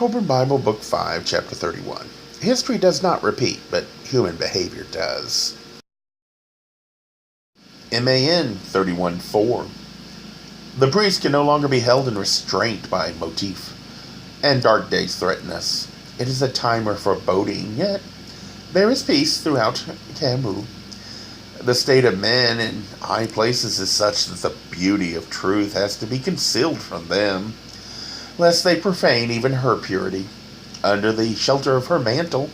Kolbrin Bible, Book 5, Chapter 31. History does not repeat, but human behavior does. MAN 31:4. The priest can no longer be held in restraint by motif, and dark days threaten us. It is a time of foreboding, yet there is peace throughout Tamu. The state of men in high places is such that the beauty of truth has to be concealed from them, lest they profane even her purity. Under the shelter of her mantle,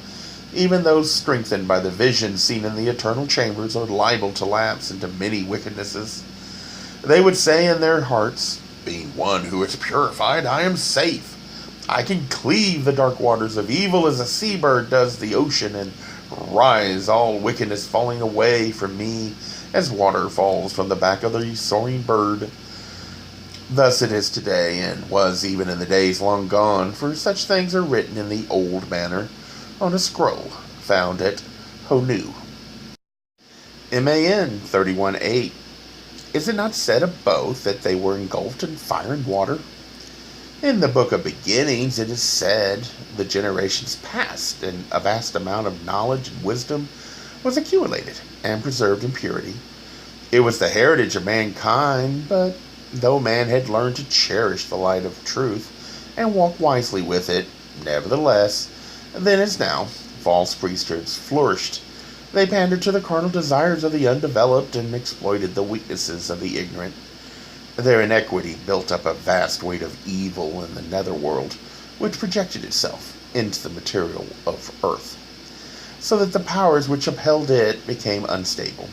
even those strengthened by the vision seen in the eternal chambers are liable to lapse into many wickednesses. They would say in their hearts, being one who is purified, I am safe. I can cleave the dark waters of evil as a seabird does the ocean, and rise, all wickedness falling away from me as water falls from the back of the soaring bird. Thus it is today, and was even in the days long gone, for such things are written in the old manner on a scroll found at Honu. MAN 31:8. Is it not said of both that they were engulfed in fire and water? In the book of beginnings it is said the generations passed, and a vast amount of knowledge and wisdom was accumulated and preserved in purity. It was the heritage of mankind, but though man had learned to cherish the light of truth and walk wisely with it, nevertheless, then as now, false priesthoods flourished. They pandered to the carnal desires of the undeveloped and exploited the weaknesses of the ignorant. Their iniquity built up a vast weight of evil in the netherworld, which projected itself into the material of earth, so that the powers which upheld it became unstable.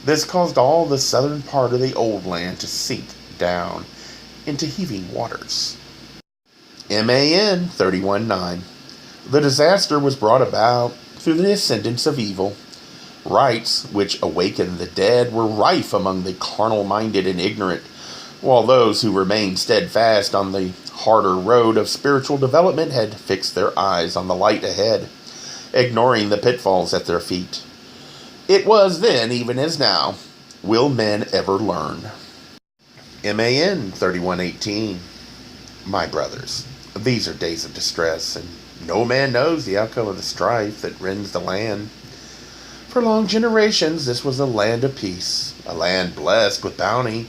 This caused all the southern part of the old land to sink down into heaving waters. MAN 31:9. The disaster was brought about through the ascendance of evil. Rites which awakened the dead were rife among the carnal-minded and ignorant, while those who remained steadfast on the harder road of spiritual development had fixed their eyes on the light ahead, ignoring the pitfalls at their feet. It was then, even as now, will men ever learn? MAN 31:18. My brothers, these are days of distress, and no man knows the outcome of the strife that rends the land. For long generations this was a land of peace, a land blessed with bounty,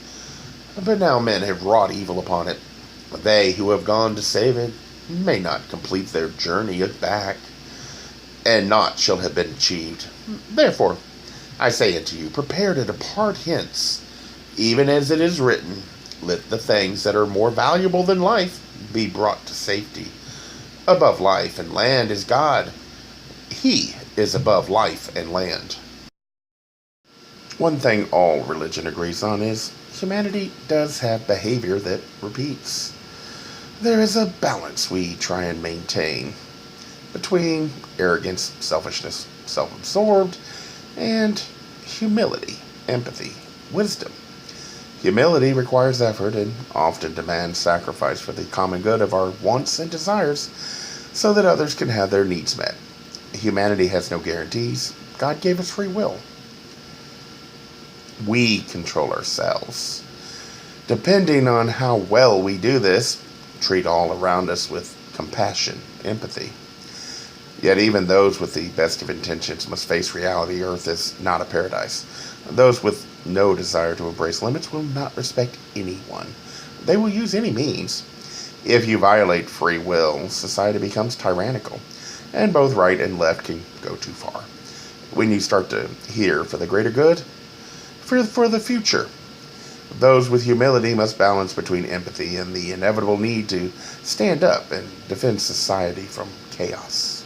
but now men have wrought evil upon it. They who have gone to save it may not complete their journey back, and naught shall have been achieved. Therefore, I say unto you, prepare to depart hence, even as it is written, let the things that are more valuable than life be brought to safety. Above life and land is God. He is above life and land. One thing all religion agrees on is humanity does have behavior that repeats. There is a balance we try and maintain between arrogance, selfishness, self-absorbed, and humility, empathy, wisdom. Humility requires effort and often demands sacrifice for the common good of our wants and desires so that others can have their needs met. Humanity has no guarantees. God gave us free will. We control ourselves. Depending on how well we do this, treat all around us with compassion, empathy. Yet even those with the best of intentions must face reality. Earth is not a paradise. Those with no desire to embrace limits will not respect anyone. They will use any means. If you violate free will, society becomes tyrannical, and both right and left can go too far. When you start to hear for the greater good, for the future, those with humility must balance between empathy and the inevitable need to stand up and defend society from chaos.